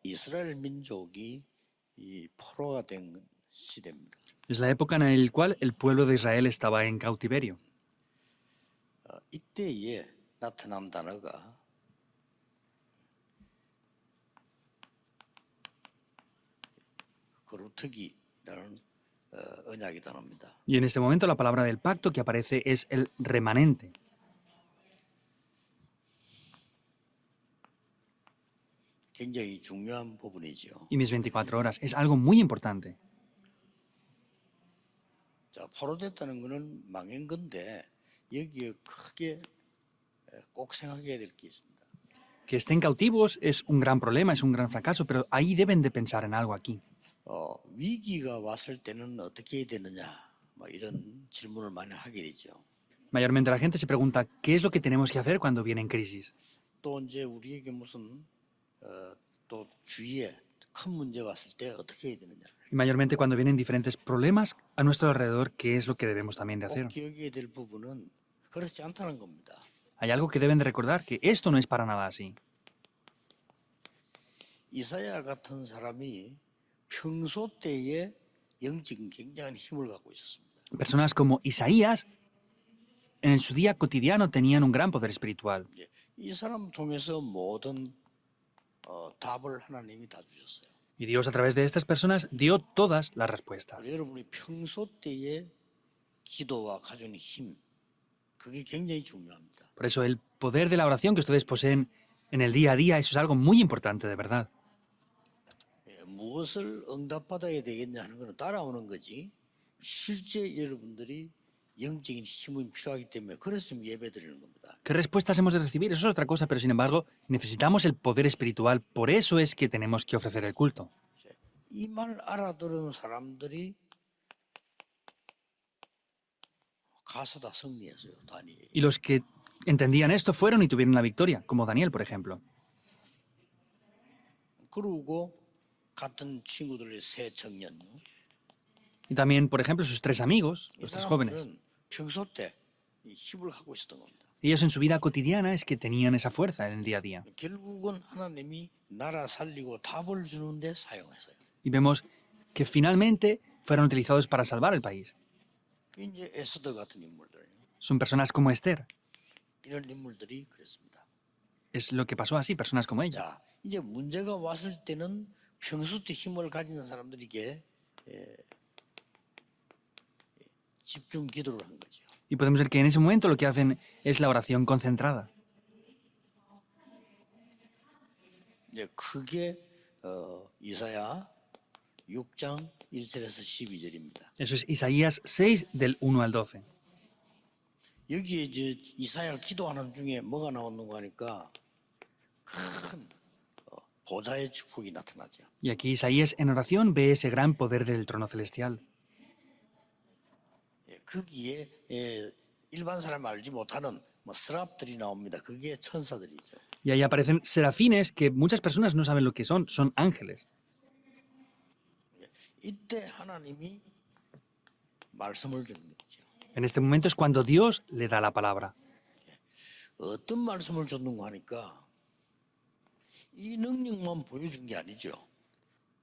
이스라엘 민족이 이 포로가 된 시대입니다. Es la época en la cual el pueblo de Israel estaba en cautiverio. 이때에 나타난 단어가 거루터기라는 언약의 단어입니다. Y en este momento la palabra del pacto que aparece es el remanente. 굉장히 중요한 부분이죠. Y mis 24 horas es algo muy importante. 자, 포로됐다는 것은 망한 건데 여기에 크게 꼭 생각해야 될 게 있습니다. Que estén cautivos es un gran problema, es un gran fracaso, pero ahí deben de pensar en algo aquí. 위기가 왔을 때는 어떻게 해야 되느냐, 뭐 이런 질문을 많이 하게 되죠. Mayormente la gente se pregunta qué es lo que tenemos que hacer cuando vienen crisis. 또 이제 우리에게 무슨 또 주위에 큰 문제 왔을 때 어떻게 해야 되느냐. Y mayormente cuando vienen diferentes problemas a nuestro alrededor, ¿qué es lo que debemos también de 꼭 hacer? 기억해야 될 부분은 그렇지 않다는 겁니다. Hay algo que deben de recordar, que esto no es para nada así. 이사야 같은 사람이 평소 때에 영적인 굉장한 힘을 갖고 있었습니다. Personas como Isaías, en su día cotidiano tenían un gran poder espiritual. 이 사람 통해서 모든 답을 하나님이 다 주셨어요. Y Dios a través de estas personas dio todas las respuestas. 여러분이 평소 때에 기도와 가진 힘, 그게 굉장히 중요합니다. Por eso el poder de la oración que ustedes poseen en el día a día, eso es algo muy importante, de verdad. 무엇을 응답받아야 되겠냐 하는 것은 따라오는 거지. 실제 여러분들이 영적인 힘이 필요하기 때문에 그래서 예배드리는 겁니다. ¿Qué respuestas hemos de recibir? Eso es otra cosa, pero sin embargo necesitamos el poder espiritual. Por eso es que tenemos que ofrecer el culto. 이 말 알아들은 사람들이 가서 다 승리했어요. 다니엘. Y los que entendían esto fueron y tuvieron la victoria, como Daniel, por ejemplo. 그리고 같은 친구들의 세 청년. Y también, por ejemplo, sus tres amigos, 이 los tres jóvenes. 사람들은 평소 때 이 힘을 갖고 있었던 겁니다. Ellos en su vida cotidiana es que tenían esa fuerza en el día a día. 결국은 하나님이 나라 살리고 답을 주는데 사용했어요. Y vemos que finalmente fueron utilizados para salvar el país. 이제 에스더 같은 인물들, Son personas como Esther. 이런 인물들이 그랬습니다. Es lo que pasó así, personas como ella. 자, 이제 문제가 왔을 때는 평소 때 힘을 가진 사람들에게 집중 기도를 한 거죠. Y podemos ver que en ese momento lo que hacen es la oración concentrada. 이제 그게 이사야 6장 1절에서 12절입니다. Eso es Isaías 6 del 1 al 12. 여기에 이제 이사야 기도하는 중에 뭐가 나오는가 하니까 큰 보좌의 축복이 나타나죠. Y aquí Isaías en oración ve ese gran poder del trono celestial. 거기에 일반 사람 알지 못하는 뭐 스랍들이 나옵니다. 그게 천사들이죠. Y ahí aparecen serafines que muchas personas no saben lo que son ángeles. 이때 하나님이 말씀을 주는 거죠. En este momento es cuando Dios le da la palabra. 어떤 말씀을 줬는가 하니까 이 능력만 보여준 게 아니죠.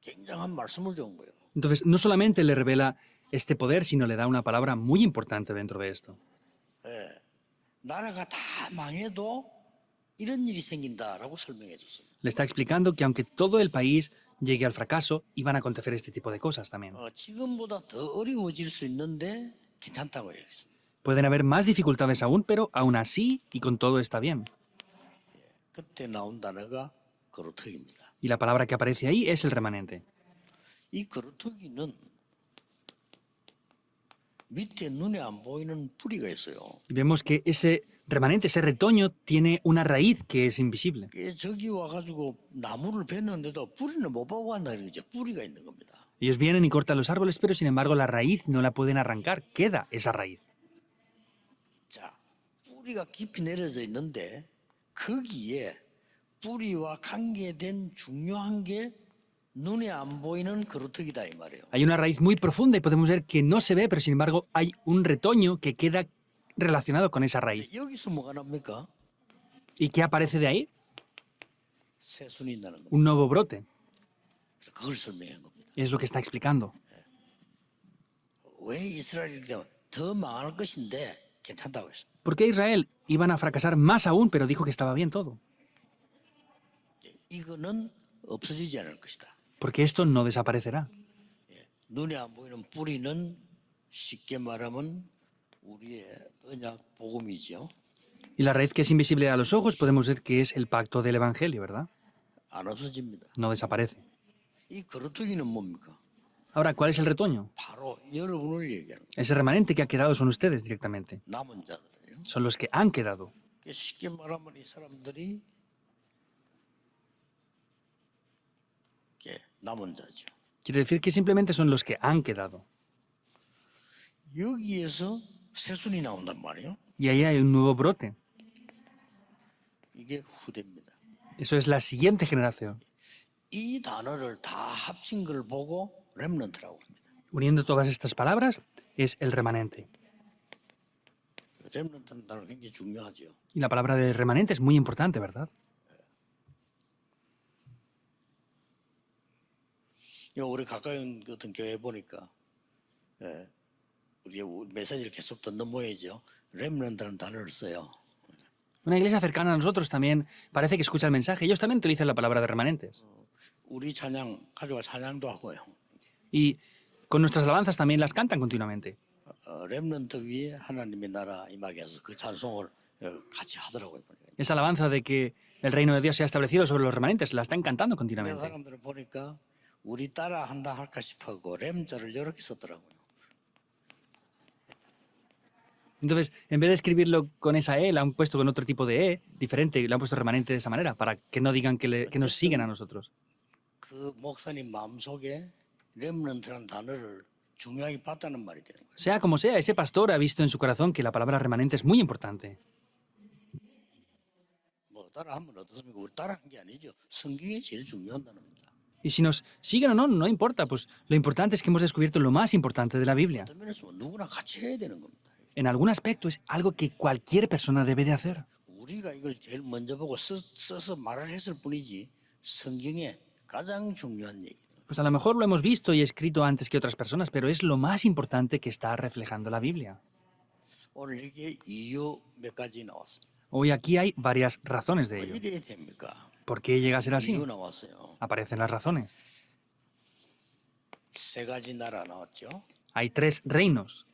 굉장한 말씀을 준 거예요. Entonces, no solamente le revela este poder, sino le da una palabra muy importante dentro de esto. 나라가 다 망해도 이런 일이 생긴다라고 설명해 줬습니다. Le está explicando que aunque todo el país llegue al fracaso, iban a acontecer este tipo de cosas también. 지금보다 더 어려워질 수 있는데 괜찮다고 얘기했습니다. Pueden haber más dificultades aún, pero aún así y con todo está bien. 그때 나온 단어가 거루터기입니다. Y la palabra que aparece ahí es el remanente. 이 거루터기는 밑에 눈에 안 보이는 뿌리가 있어요. Y vemos que ese remanente, ese retoño, tiene una raíz que es invisible. 저기 와가지고 나무를 베는데도 뿌리는 못 보고 한다는 거죠. 뿌리가 있는 겁니다. Ellos vienen y cortan los árboles, pero sin embargo la raíz no la pueden arrancar, queda esa raíz. 자, 뿌리가 깊이 내려져 있는데 거기에 뿌리와 관계된 중요한 게 눈에 안 보이는 거루터기다 이 말이에요. Hay una raíz muy profunda y podemos ver que no se ve, pero sin embargo hay un retoño que queda relacionado con esa raíz. 여기서 뭐가 납니까? ¿Y qué aparece de ahí? 새순이 나는 겁니다. un nuevo brote. 그래서 그걸 설명한 겁니다. Es lo que está explicando. 왜 이스라엘이 이렇게 되면 더 망할 것인데 괜찮다고 했습니다. ¿Por qué Israel iban a fracasar más aún, pero dijo que estaba bien todo? 이거는 없어지지 않을 것이다. Porque esto no desaparecerá. 눈에 안 보이는 뿌리는 쉽게 말하면 우리의 언약 복음이죠. Y la raíz que es invisible a los ojos podemos ver que es el pacto del Evangelio, ¿verdad? 안 없어집니다. No desaparece. 이 거루터기는 뭡니까? Ahora, ¿cuál es el retoño? 바로 여러분을 얘기하는 거예요. Ese remanente que ha quedado son ustedes directamente. 남은 자들이에요. Son los que han quedado. 쉽게 말하면 이 사람들이 남은 자죠. Quiere decir que simplemente son los que han quedado. 여기에서 새순이 나온단 말이에요. Y ahí hay un nuevo brote. 이게 후대입니다. Eso es la siguiente generación. 이 단어를 다 합친 걸 보고 렘넌트라고 합니다. Uniendo todas estas palabras, es el remanente. 렘넌트는 단어 굉장히 중요하죠. Y la palabra de remanente es muy importante, ¿verdad? 우리 가까운 어떤 교회 보니까 우리 메시지를 계속 듣는 모양이죠. 렘넌트라는 단어를 써요. Una iglesia cercana a nosotros también parece que escucha el mensaje. Ellos también utilizan la palabra de remanentes. 우리 찬양 가져가 찬양도 하고요. Y con nuestras alabanzas también las cantan continuamente. 렘넌트 위에 하나님의 나라 임하게 해서 그 찬송을 같이 하더라고요. Esa alabanza de que el reino de Dios se ha establecido sobre los remanentes la están cantando 내가 continuamente. 사람들을 보니까 우리 따라 한다 할까 싶어고 렘자를 이렇게 썼더라고요. Entonces, en vez de escribirlo con esa E, la han puesto con otro tipo de E diferente, le han puesto remanente de esa manera, para que no digan que nos siguen a nosotros. 그 목사님 마음속에 렘넌트라는 단어를 중요하게 봤다는 말이 되는 거예요. Sea como sea, ese pastor ha visto en su corazón que la palabra remanente es muy importante. 뭐 따라하면 어떻습니까? 우리 따라한 게 아니죠. 성경이 제일 중요한 단어입니다. Y si nos siguen o no, no importa, pues lo importante es que hemos descubierto lo más importante de la Biblia. 어떤 면에서 누구나 같이 해야 되는 겁니다. En algún aspecto es algo que cualquier persona debe de hacer. 우리가 이걸 제일 먼저 보고 써서 말을 했을 뿐이지 성경에 가장 중요한 얘기. Pues a lo mejor lo hemos visto y escrito antes que otras personas, pero es lo más importante que está reflejando la Biblia. 오늘 이게 이유 몇 가지 나왔습니다. Hoy aquí hay varias razones de 왜 ello. 이래야 됩니까? ¿Por qué llega a ser así? 이유 나왔어요. Aparecen las razones. 세 가지 나라 나왔죠. Hay tres reinos.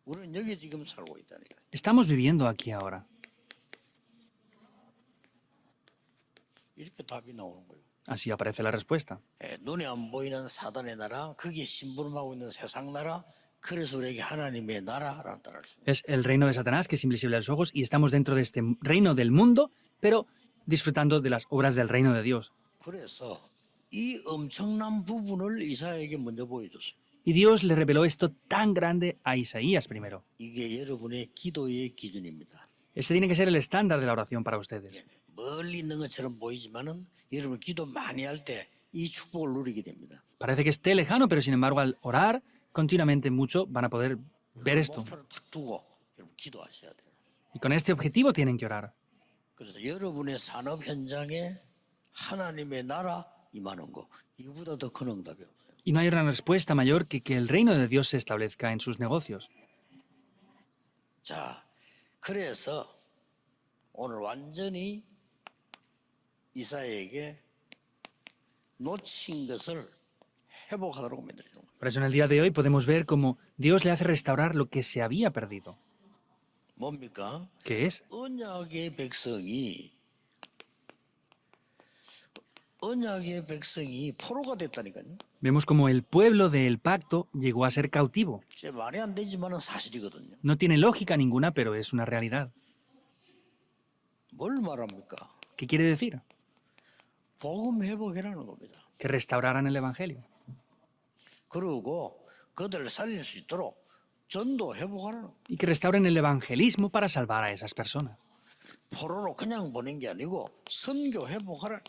우리는 여기 지금 살고 있다니까. Estamos viviendo aquí ahora. 이렇게 답이 나오는 거예요. Así aparece la respuesta. 눈에 안 보이는 사단의 나라, 거기에 심부름하고 있는 세상 나라, 그래서 우리에게 하나님의 나라라는 단어를 씁니다. Es el reino de Satanás, que es invisible a los ojos, y estamos dentro de este reino del mundo, pero disfrutando de las obras del reino de Dios. 그래서 이 엄청난 부분을 이사야에게 먼저 보여줬어요. Y Dios le reveló esto tan grande a Isaías primero. 이게 여러분의 기도의 기준입니다. Ese tiene que ser el estándar de la oración para ustedes. 멀리 있는 것처럼 보이지만은 여러분 기도 많이 할 때 이 축복을 누리게 됩니다. Parece que esté lejano, pero sin embargo al orar continuamente mucho van a poder ver esto. 목표를 딱 두고 여러분 기도하셔야 돼요. Y con este objetivo tienen que orar. 그래서 여러분의 산업 현장에 하나님의 나라 임하는 거 이거보다 더 큰 응답이 없어요. Y no hay una respuesta mayor que el reino de Dios se establezca en sus negocios. 자, 그래서 오늘 완전히 이사야에게 놓친 것을 회복하도록 만들어준 거예요. Por eso en el día de hoy podemos ver cómo Dios le hace restaurar lo que se había perdido. 뭡니까? ¿Qué es? 언약의 백성이 포로가 됐다니까요. Vemos como el pueblo del pacto llegó a ser cautivo. 제 말이 안 되지만은 사실이거든요. No tiene lógica ninguna, pero es una realidad. 뭘 말합니까? ¿Qué quiere decir? 복음 회복이라는 겁니다. Que restauraran el Evangelio. 그리고 그들을 살릴 수 있도록 전도 회복하라는 거예요. Y que restauren el evangelismo para salvar a esas personas. 포로로 그냥 보낸 게 아니고 선교 회복하라.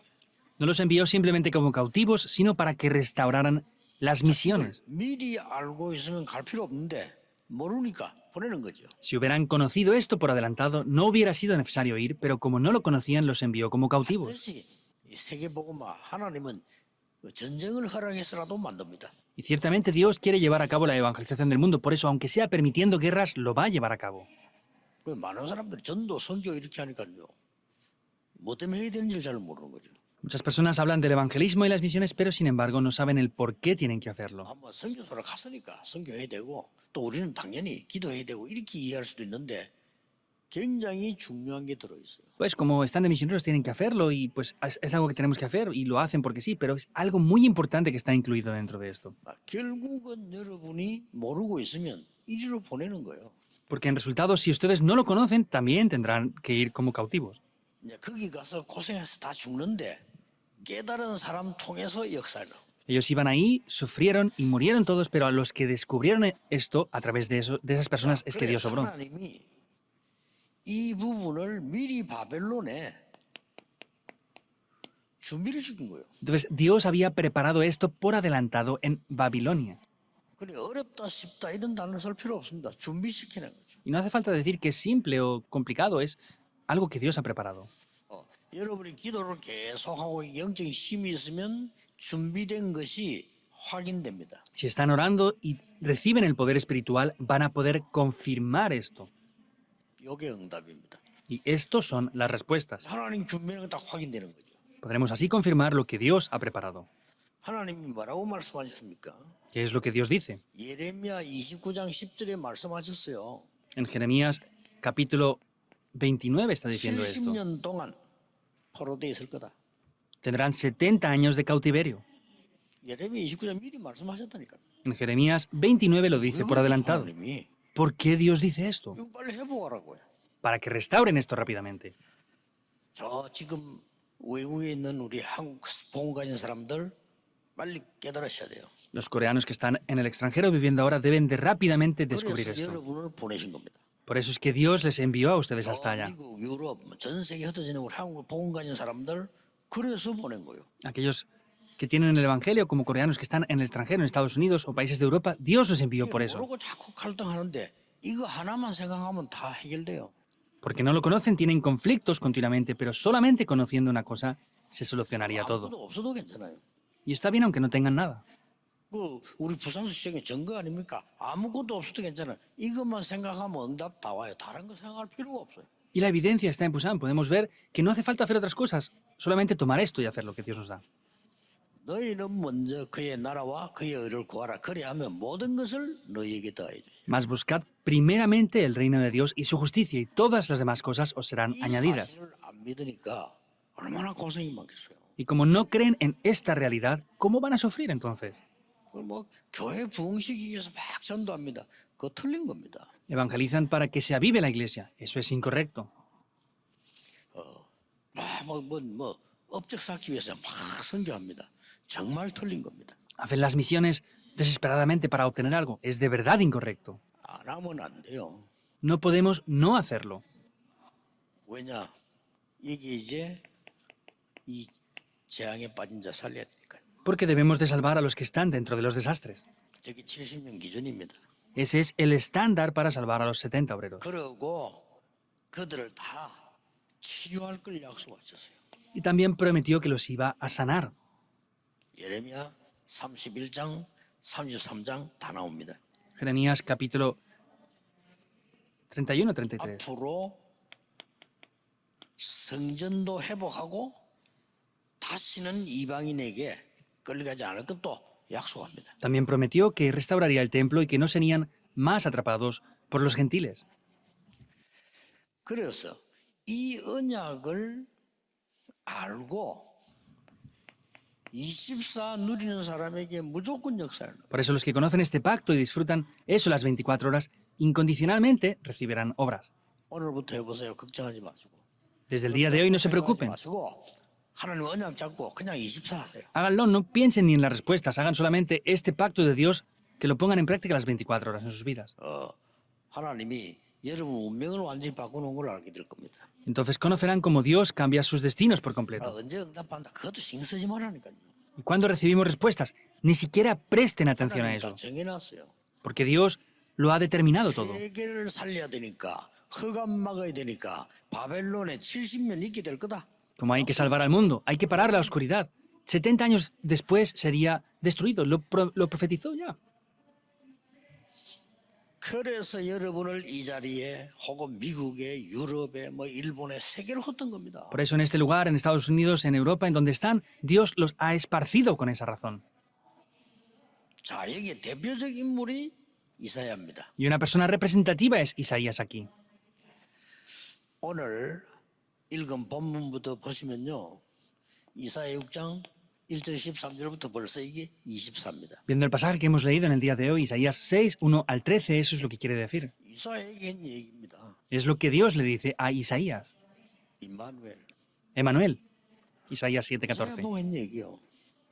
No los envió simplemente como cautivos, sino para que restauraran las misiones. 미리 알고 있으면 갈 필요 없는데 모르니까 보내는 거죠. Si hubieran conocido esto por adelantado, no hubiera sido necesario ir, pero como no lo conocían, los envió como cautivos. 반드시 이 세계복음화 하나님은 그 전쟁을 허락해서라도 만듭니다. Y ciertamente Dios quiere llevar a cabo la evangelización del mundo, por eso, aunque sea permitiendo guerras, lo va a llevar a cabo. 그 많은 사람들이 전도, 선교 이렇게 하니까요. 뭐 때문에 해야 되는지를 잘 모르는 거죠. Muchas personas hablan del evangelismo y las misiones, pero sin embargo no saben el por qué tienen que hacerlo. 아마 선교소를 갔으니까 선교해야 되고 또 우리는 당연히 기도해야 되고 이렇게 이해할 수도 있는데 굉장히 중요한 게 들어있어요. Pues como están de misioneros tienen que hacerlo y pues es algo que tenemos que hacer y lo hacen porque sí, pero es algo muy importante que está incluido dentro de esto. 결국은 여러분이 모르고 있으면 이리로 보내는 거예요. Porque en resultado, si ustedes no lo conocen, también tendrán que ir como cautivos. 이제 거기 가서 고생해서 다 죽는데 깨달은 사람 통해서 역사를. Ellos iban ahí, sufrieron y murieron todos, pero a los que descubrieron esto a través de esas personas es que Dios obró. 하나님이 이 부분을 미리 바벨론에 준비를 시킨 거예요. Entonces, Dios había preparado esto por adelantado en Babilonia. 그래 어렵다 쉽다 이런 단어 쓸 필요 없습니다. 준비시키는 거죠. Y no hace falta decir que es simple o complicado, es algo que Dios ha preparado. 여러분이 기도를 계속하고 영적인 힘이 있으면 준비된 것이 확인됩니다. Si están orando y reciben el poder espiritual, van a poder confirmar esto. 이게 응답입니다. Y estos son las respuestas. 하나님 준비는 다 확인되는 거죠. Podremos así confirmar lo que Dios ha preparado. 하나님이 뭐라고 말씀하셨습니까? ¿Qué es lo que Dios dice? 예레미야 29장 10절에 말씀하셨어요. En Jeremías capítulo 29 está diciendo esto. 70년 동안 포로되어 있을 거다. Tendrán 70 años de cautiverio. 예레미야 29장 미리 말씀하셨다니까. En Jeremías 29 lo dice por adelantado. 하나님이 ¿Por qué Dios dice esto? 이거 빨리 해보라고요. Para que restauren esto rápidamente. 저 지금 외국에 있는 우리 한국 봉 가진 사람들 빨리 깨달으셔야 돼요. Los coreanos que están en el extranjero viviendo ahora deben de rápidamente descubrir 그래서 esto. 여러분을 보내신 겁니다. Por eso es que Dios les envió a ustedes hasta allá. 미국, 유럽, 전 세계 흩어지는 우리 한국 봉 가진 사람들 그래서 보낸 거예요. Aquellos que tienen el evangelio como coreanos que están en el extranjero, en Estados Unidos o países de Europa, Dios los envió por eso. 모르고 자꾸 갈등하는데 이거 하나만 생각하면 다 해결돼요. Porque no lo conocen, tienen conflictos continuamente, pero solamente conociendo una cosa se solucionaría todo. 아무것도 없어도 괜찮아요. Y está bien aunque no tengan nada. 그 우리 부산수 시장의 증거 아닙니까? 아무것도 없어도 괜찮아요. 이것만 생각하면 응답 다 와요. 다른 거 생각할 필요가 없어요. Y la evidencia está en Busan. Podemos ver que no hace falta hacer otras cosas, solamente tomar esto y hacer lo que Dios nos da. 너희는 먼저 그의 나라와 그의 의를 구하라. 그리하면 모든 것을 너희에게 더해 주시오. Mas buscad primeramente el reino de Dios y su justicia, y todas las demás cosas os serán 이 añadidas. 사실을 안 믿으니까 얼마나 고생이 많겠어요. Y como no creen en esta realidad, ¿cómo van a sufrir entonces? 뭐 교회 부흥시키기 위해서 막 전도합니다. 그거 틀린 겁니다. Evangelizan para que se avive la iglesia. Eso es incorrecto. 뭐 업적 쌓기 위해서 막 선교합니다. 정말 틀린 겁니다. Hacen las misiones desesperadamente para obtener algo. Es de verdad incorrecto. 안 하면 안 돼요. No podemos no hacerlo. 왜냐? 이게 이제 이 재앙에 빠진 자 살려야 되니까요. Porque debemos de salvar a los que están dentro de los desastres. 저게 70년 기준입니다. Ese es el estándar para salvar a los 70 obreros. 그러고 그들을 다 치유할 걸 약속하셨어요. Y también prometió que los iba a sanar. 예레미야 31장, 33장 다 나옵니다. Jeremías capítulo 31 o 33. 앞으로 성전도 회복하고 다시는 이방인에게 끌려가지 않을 것도 약속합니다. También prometió que restauraría el templo y que no serían más atrapados por los gentiles. 그래서 이 언약을 알고 24 누리는 사람에게 무조건 역사를. Por eso los que conocen este pacto y disfrutan eso las 24 horas, incondicionalmente recibirán obras. 오늘부터 해보세요. 걱정하지 마시고. Desde el día de hoy no se preocupen. 마시고 하나님 언약 잡고 그냥 24 하세요. Háganlo, no piensen ni en las respuestas, hagan solamente este pacto de Dios, que lo pongan en práctica las 24 horas en sus vidas. 하나님이 여러분 운명을 완전히 바꾸는 걸 알게 될 겁니다. Entonces conocerán cómo Dios cambia sus destinos por completo. 언제 응답한다. 그것도 신경 쓰지 말라니까요. Y cuando recibimos respuestas, ni siquiera presten atención a 하나님 다 eso, 정해놨어요. porque Dios lo ha determinado todo. 세계를 살려야 되니까 흑암 막아야 되니까 바벨론에 70년 있게 될 거다. Como hay que salvar al mundo, hay que parar la oscuridad. 70 años después sería destruido. Lo profetizó ya. 그래서 여러분을 이 자리에 혹은 미국에 유럽에 뭐 일본에 세계로 흩은 겁니다. Por eso en este lugar, en Estados Unidos, en Europa, en donde están, Dios los ha esparcido con esa razón. 자, 여기 대표적 인물이 이사야입니다. Y una persona representativa es Isaías aquí. 오늘 읽은 본문부터 보시면요. 이사야 6장 1절 13절부터 벌써 이게 24입니다. Viendo el pasaje que hemos leído en el día de hoy, Isaías 6, 1 al 13, eso es lo que quiere decir. 이사야에게 한 얘기입니다. Es lo que Dios le dice a Isaías. 임마누엘. Emanuel, Isaías 7, 이사야 14. 보고 한 얘기요.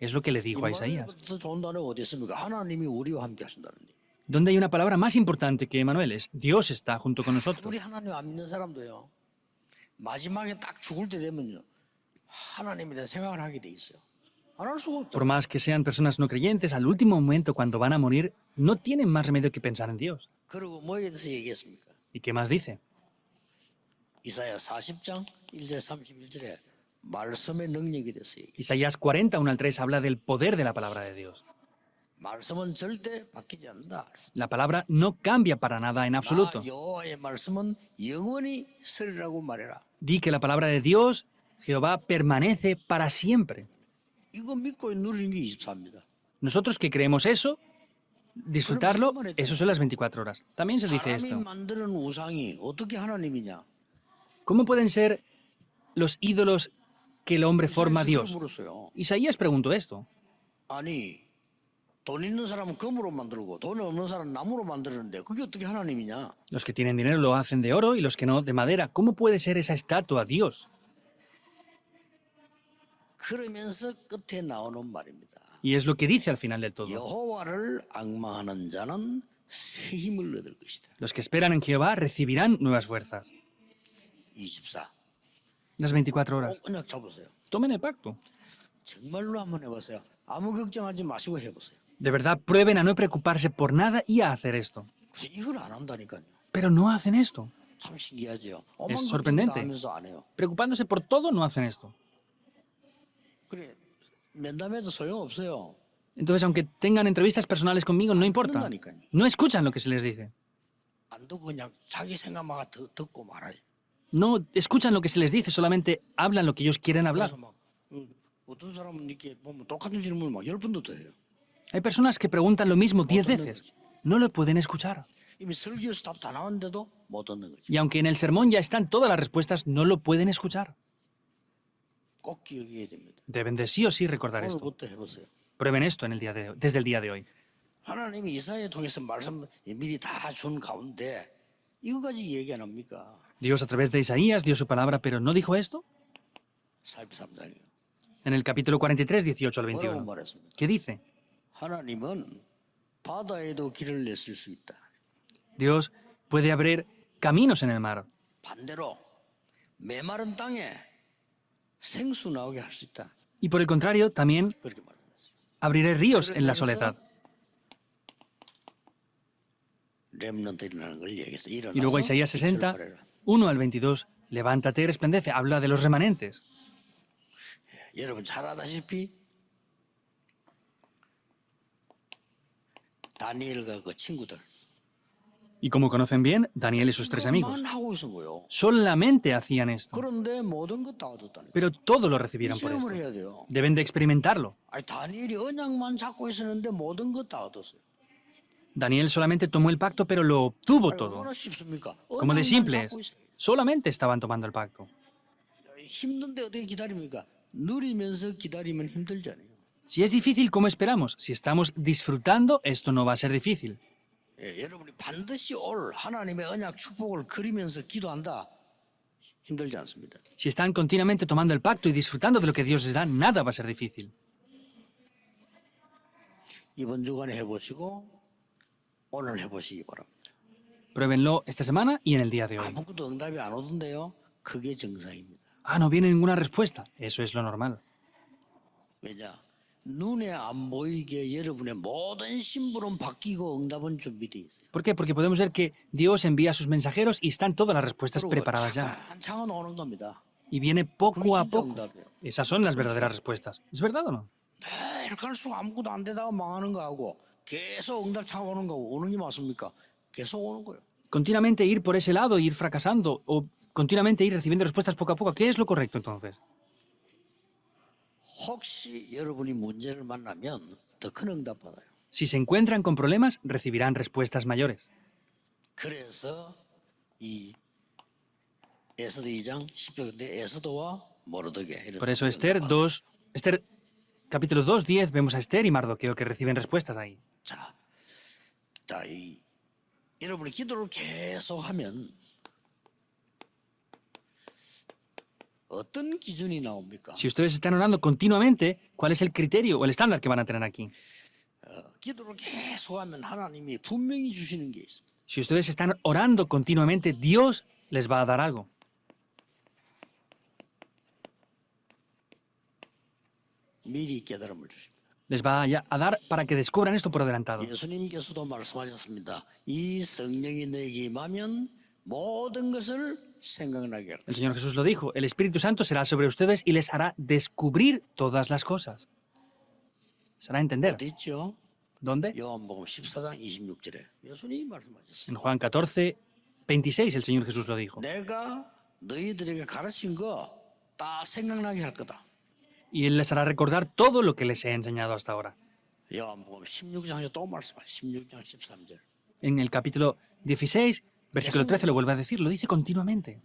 Es lo que le dijo a Isaías. 더 좋은 단어가 어디 있습니까? 하나님이 우리와 함께 하신다는 얘기. ¿Dónde hay una palabra más importante que Emanuel? Es Dios está junto con nosotros. 우리 하나님 안 믿는 사람도요. 마지막에 딱 죽을 때 되면요. 하나님에 대한 생각을 하게 돼 있어요. 안 할 수가 없죠. Por más que sean personas no creyentes, al último momento, cuando van a morir, no tienen más remedio que pensar en Dios. 그리고 뭐에 대해서 얘기했습니까? ¿Y qué más dice? 이사야 40장 1절 31절에 말씀의 능력에 대해서 얘기. Isaías 40, 1 al 3 habla del poder de la palabra de Dios. 말씀은 절대 바뀌지 않는다. La palabra no cambia para nada en absoluto. 여호와의 말씀은 영원히 서리라고 말해라. Di que la palabra de Dios, Jehová, permanece para siempre. 이거 믿고 누리는 게 24입니다. Nosotros que creemos eso, disfrutarlo, eso son las 24 horas. También se dice 사람이 esto. 만드는 우상이 어떻게 하나님이냐? ¿Cómo pueden ser los ídolos que el hombre forma a Dios? 물었어요. Isaías preguntó esto. 아니 돈 있는 사람은 금으로 만들고 돈 없는 사람은 나무로 만드는데 그게 어떻게 하나님이냐? Los que tienen dinero lo hacen de oro y los que no de madera. ¿Cómo puede ser esa estatua Dios? 그러면서 끝에 나오는 말입니다. Y es lo que dice al final del todo. 여호와를 앙망하는 자는 새 힘을 얻을 것이다. Los que esperan en Jehová recibirán nuevas fuerzas. 24. Las 24 horas. 그냥 잡으세요. Tomen el pacto. 정말로 한번 해보세요. 아무 걱정하지 마시고 해보세요. De verdad, prueben a no preocuparse por nada y a hacer esto. 그래서 이걸 안 한다니까요. Pero no hacen esto. 참 신기하죠. Es 걱정 다 sorprendente. 하면서 안 해요. Preocupándose por todo, no hacen esto. 그래 면담해도 소용없어요. Entonces, aunque tengan entrevistas personales conmigo, no importa. 듣는다니까요. No escuchan lo que se les dice. 안 듣고 그냥 자기 생각만 듣고 말아요. No escuchan lo que se les dice, solamente hablan lo que ellos quieren hablar. 그래서 막 어떤 사람은 이렇게 보면 똑같은 질문을 막 10번도 더 해요. Hay personas que preguntan lo mismo 10 veces. No lo pueden escuchar. 이미 설교에서 답 다 나왔는데도 못 듣는 거죠. Y aunque en el sermón ya están todas las respuestas, no lo pueden escuchar. 꼭 기억해야 됩니다. Deben de sí o sí recordar esto. 오늘부터 해보세요. Prueben esto en el día de hoy, desde el día de hoy. 하나님이 이사야에 통해서 말씀 미리 다 준 가운데 이거까지 얘기 안 합니까? Dios a través de Isaías dio su palabra, pero ¿no dijo esto? 43장이요. En el capítulo 43, 18 al 뭐라고 21. 말했습니까? ¿Qué dice? 하나님은 바다에도 길을 냈을 수 있다. Dios puede abrir caminos en el mar. 반대로 메마른 땅에 생수 나오게 할 수 있다. Y por el contrario, también 그렇게 말합니다. abriré ríos en la soledad. 렘넌트라는 걸 얘기했어. 일어나서 Y luego Isaías 빛을 60, 발해라. 1 al 22, levántate y resplandece. Habla de los remanentes. 여러분 잘 아다시피 다니엘과 그 친구들 Y como conocen bien, Daniel y sus tres amigos 그것만 하고 있은 거요. solamente hacían esto, 그런데 모든 것 다 얻었다는 거예요. pero todo lo 이 recibieron por 체험을 esto. 해야 돼요. Deben de experimentarlo. 아니 다니엘이 언약만 잡고 있었는데 모든 것 다 얻었어요. Daniel solamente tomó el pacto, pero lo obtuvo todo. 얼마나 쉽습니까? Como de 언약만 simple es. 잡고 있어요. Solamente estaban tomando el pacto. 힘든데 어떻게 기다립니까? 누리면서 기다리면 힘들잖아요. Si es difícil, ¿cómo esperamos? Si estamos disfrutando, esto no va a ser difícil. 예, 여러분이 반드시 올 하나님의 언약 축복을 그리면서 기도한다. 힘들지 않습니다. Si están continuamente tomando el pacto y disfrutando de lo que Dios les da, nada va a ser difícil. 이번 주간에 해보시고 오늘 해보시기 바랍니다. Pruébenlo esta semana y en el día de hoy. 아무것도 응답이 안 오던데요. 그게 정상입니다. Ah, no viene ninguna respuesta. Eso es lo normal. 왜냐? 눈에 안 보이게 여러분의 모든 심부름 바뀌고 응답은 준비되어 있어요. ¿Por qué? Porque podemos ver que Dios envía a sus mensajeros y están todas las respuestas 그리고 preparadas ya. 차근차근 오는 겁니다. Y viene 그게 poco a 진짜 poco. 응답이에요. Esas son las verdaderas respuestas. ¿Es verdad o no? 이렇게 할수록 아무것도 안 되다가 망하는 거하고 계속 응답 차 오는 거하고 오는 게 맞습니까? 계속 오는 거예요. Continuamente ir por ese lado e ir fracasando o continuamente ir recibiendo respuestas poco a poco. ¿Qué es lo correcto entonces? 혹시 여러분이 문제를 만나면 더 큰 응답 받아요. Si se encuentran con problemas, recibirán respuestas mayores. 그래서 이 에스더 2장 10절인데 에스더와 모르드게 이런 Por eso 사람들 Esther capítulo 2:10 vemos a Esther y Mardoqueo que reciben respuestas ahí. 자, 여러분이 기도를 계속하면 어떤 기준이 나옵니까? Si ustedes están orando continuamente, ¿cuál es el criterio o el estándar que van a tener aquí? 기도를 계속하면 하나님이 분명히 주시는 게 있습니다. Si ustedes están orando continuamente, Dios les va a dar algo. 미리 깨달음을 주십니다. Les va a dar para que descubran esto por adelantado. 예수님께서도 말씀하셨습니다. 이 성령이 너에게 임하면 모든 것을 생각나게 하라. El Señor Jesús lo dijo, el Espíritu Santo será sobre ustedes y les hará descubrir todas las cosas. Les hará entender. 어디 있죠? ¿Dónde? 요한복음 14장 26절에 예수님이 말씀하셨어요. En Juan 14:26 el Señor Jesús lo dijo. 내가 너희들에게 가르친 거 다 생각나게 할 거다. Y Él les hará recordar todo lo que les he enseñado hasta ahora. 요한복음 16장에 또 말씀하셨어요. 16장 13절. En el capítulo 16, versículo 13 lo vuelve a decir, lo dice continuamente.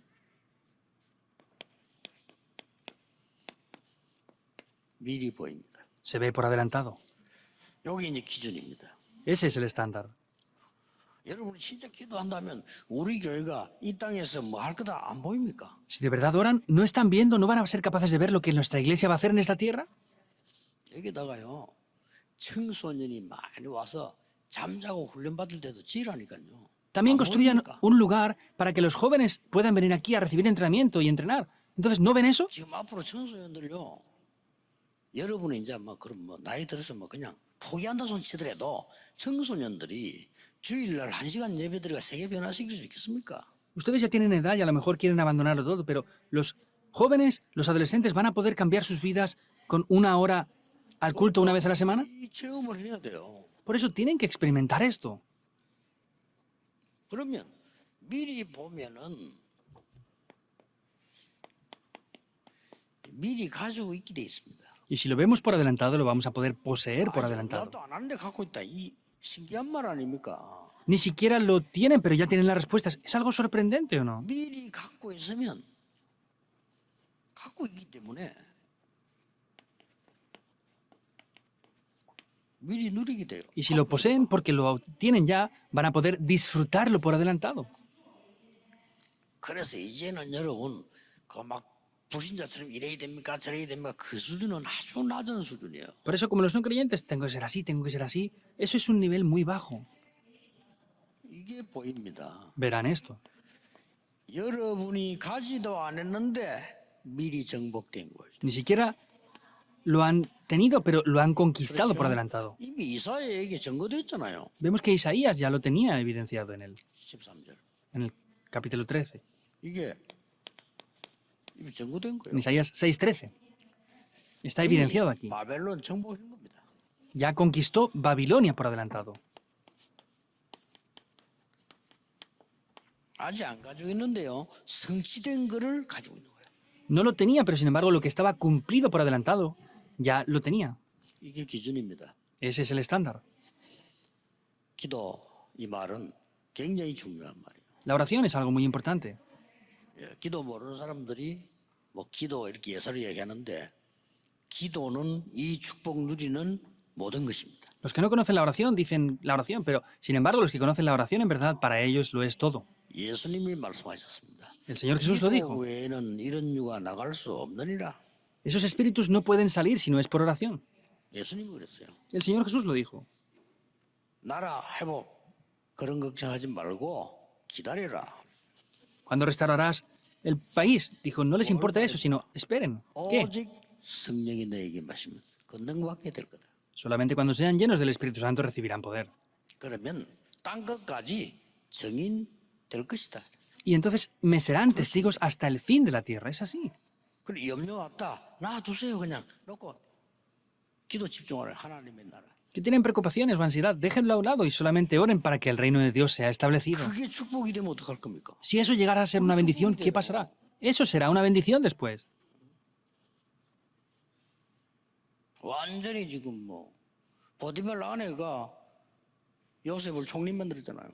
미리 보입니다. Se ve por adelantado. 여기 이제 기준입니다. Ese es el estándar. 여러분이 진짜 기도한다면 우리 교회가 이 땅에서 뭐 할 거다 안 보입니까? Si de verdad oran, ¿no están viendo, no van a ser capaces de ver lo que nuestra iglesia va a hacer en esta tierra? 여기다가요 청소년이 많이 와서 잠자고 훈련받을 때도 지으라니까요. También 안 construyan 보입니까? un lugar para que los jóvenes puedan venir aquí a recibir entrenamiento y entrenar. Entonces, ¿no ven eso? 지금 앞으로 청소년들요. 여러분이 이제 뭐 그럼 뭐 나이 들어서 뭐 그냥 포기한다 손 치더라도 청소년들이 주일날 1시간 예배드리가 세계 변화시킬 수 있겠습니까? Ustedes ya tienen edad y a lo mejor quieren abandonarlo todo, pero los jóvenes, los adolescentes van a poder cambiar sus vidas con 1 hora al culto una vez a la semana. 이 체험을 해야 돼요. Por eso tienen que experimentar esto. 그러면 미리 보면은 미리 가지고 있게 돼 있습니다. Y si lo vemos por adelantado, lo vamos a poder poseer por adelantado. 나도 안 하는데 갖고 있다. 이 신기한 말 아닙니까? Ni siquiera lo tienen, pero ya tienen las respuestas. ¿Es algo sorprendente o no? 미리 갖고 있으면 갖고 있기 때문에 미리 누리게 돼요. Y si lo poseen porque lo tienen ya, van a poder disfrutarlo por adelantado. 그래서 이제는 여러분 그 막 불신자처럼 이래야 됩니까 저래야 됩니까 그 수준은 아주 낮은 수준이에요. Por eso, como los no creyentes, tengo que ser así, tengo que ser así. Eso es un nivel muy bajo. 이게 보입니다. Verán esto. 여러분이 가지도 않았는데 미리 정복된 거죠. Ni siquiera lo han tenido, pero lo han conquistado por adelantado. 이미 이사야에게 증거됐잖아요. Vemos que Isaías ya lo tenía evidenciado en el 13절. capítulo 13. 이게 증거된 거예요. En Isaías 6:13. Está evidenciado aquí. 바벨론 정복한 겁니다. Ya conquistó Babilonia por adelantado. 아직 안 가지고 있는데요. 성취된 거를 가지고 있는 거예요. No lo tenía, pero sin embargo lo que estaba cumplido por adelantado ya lo tenía. 이게 기준입니다. Ese es el estándar. 기도 이 말은 굉장히 중요한 말이에요. La oración es algo muy importante. 예, 기도 모르는 사람들이 뭐 기도 이렇게 예사를 얘기하는데 기도는 이 축복 누리는 모든 것입니다. Los que no conocen la oración dicen la oración, pero sin embargo los que conocen la oración en verdad para ellos lo es todo. 예수님이 말씀하셨습니다. El Señor Jesús lo 기도 dijo. 외에는 이런 유가 나갈 수 없느니라. Esos espíritus no pueden salir si no es por oración. 예수님이 그랬어요. El Señor Jesús lo dijo. 나라 회복 그런 걱정하지 말고 기다려라. Cuando restaurarás el país, dijo, no les importa eso, sino esperen. ¿Qué? 오직 성령이 너에게 마시면 권능 받게 될 거다. Solamente cuando sean llenos del Espíritu Santo recibirán poder. 그러면 땅 끝까지 증인될 것이다. Y entonces me serán testigos hasta el fin de la tierra. Es así. 그래 염려 왔다. 놔두세요 그냥 놓고 기도 집중하라 하나님의 나라. Que tienen preocupaciones o ansiedad, déjenlo a un lado y solamente oren para que el reino de Dios sea establecido. 그게 축복이 되면 어떡할 겁니까? Si eso llegara a ser una bendición, ¿qué pasará? Eso será una bendición después. 완전히 지금 뭐 보디발 아내가 요셉을 총리 만들었잖아요.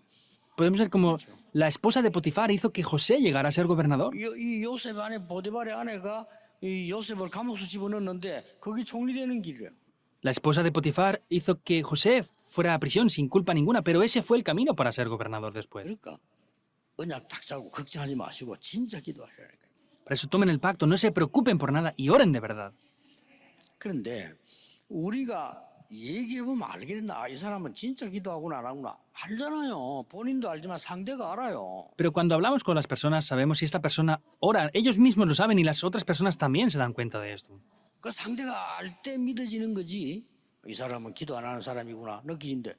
Podemos ver como la esposa de Potifar hizo que José llegara a ser gobernador. 이 요셉 안에 보디발의 아내가 이 요셉을 감옥수 집어넣었는데 거기 총리 되는 길이에요. La esposa de Potifar hizo que José fuera a prisión sin culpa ninguna, pero ese fue el camino para ser gobernador después. 그러니까 언약 딱 잡고 걱정하지 마시고 진짜 기도하시라니까요. Por eso tomen el pacto, no se preocupen por nada y oren de verdad. 그런데 우리가 얘기해보면 알겠나? 이 사람은 진짜 기도하구나 안 하구나 알잖아요. 본인도 알지만 상대가 알아요. Pero cuando hablamos con las personas sabemos si esta persona ora, ellos mismos lo saben y las otras personas también se dan cuenta de esto. 그 상대가 알 때 믿어지는 거지. 이 사람은 기도 안 하는 사람이구나 느끼는데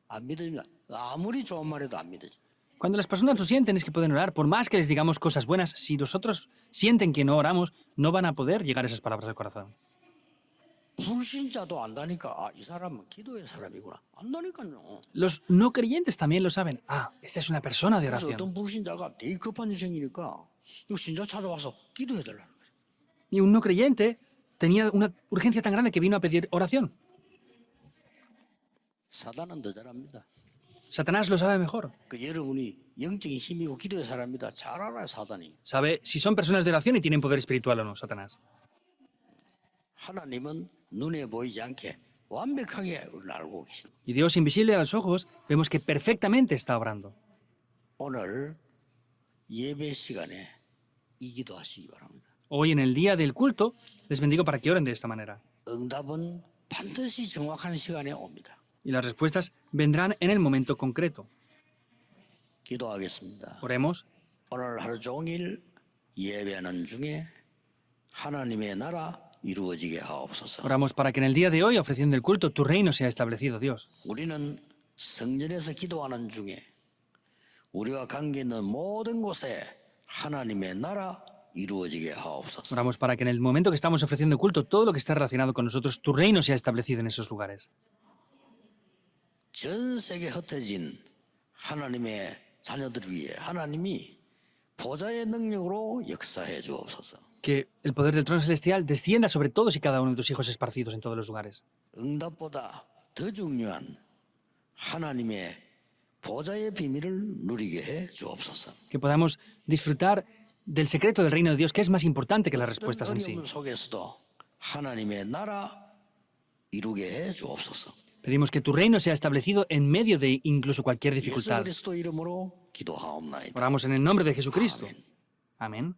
안 믿어집니다. 아무리 좋은 말해도 안 믿어져. Cuando las personas lo sienten es que pueden orar, por más que les digamos cosas buenas, si nosotros sienten que no oramos, no van a poder llegar esas palabras al corazón. 불신자도 안다니까 이 사람은 기도의 사람이구나 안다니까요. Los no creyentes también lo saben. Ah, esta es una persona de 그래서 oración. 어떤 불신자가 되게 급한 일 생기니까 이 신자 찾아와서 기도해달라는 거예요. Y un no creyente tenía una urgencia tan grande que vino a pedir oración. 사단은 더 잘합니다. Satanás lo sabe mejor. 그 여러분이 영적인 힘이고 기도의 사람입니다. 잘 알아요 사단이. Sabe si son personas de oración y tienen poder espiritual o no, Satanás. 하나님은 눈에 보이지 않게 완벽하게 우리를 알고 계십니다. Y Dios, invisible a los ojos, vemos que perfectamente está obrando. 오늘 예배 시간에 이 기도하시기 바랍니다. Hoy en el día del culto, les bendigo para que oren de esta manera. 응답은 반드시 정확한 시간에 옵니다. Y las respuestas vendrán en el momento concreto. 기도하겠습니다. Oremos. 오늘 하루 종일 예배하는 중에 하나님의 나라 이루어지게 하옵소서. Oramos para que en el día de hoy, ofreciendo el culto, tu reino sea establecido, Dios. 우리는 성전에서 기도하는 중에 우리와 관계 있는 모든 곳에 하나님의 나라 이루어지게 하옵소서. Oramos para que en el momento que estamos ofreciendo el culto, todo lo que está relacionado con nosotros, tu reino sea establecido en esos lugares. 전 세계 흩어진 하나님의 자녀들 위해 하나님이 보좌의 능력으로 역사해 주옵소서. Que el poder del trono celestial descienda sobre todos y cada uno de tus hijos esparcidos en todos los lugares. 응답보다 더 중요한 하나님의 보좌의 비밀을 누리게 해 주옵소서. Que podamos disfrutar del secreto del reino de Dios, que es más importante que las respuestas en sí. 어려움 속에서도 하나님의 나라 이루게 해 주옵소서. Pedimos que tu reino sea establecido en medio de incluso cualquier 예수 dificultad. 그리스도 이름으로 기도하옵나이다. Oramos en el nombre de Jesucristo. Amén.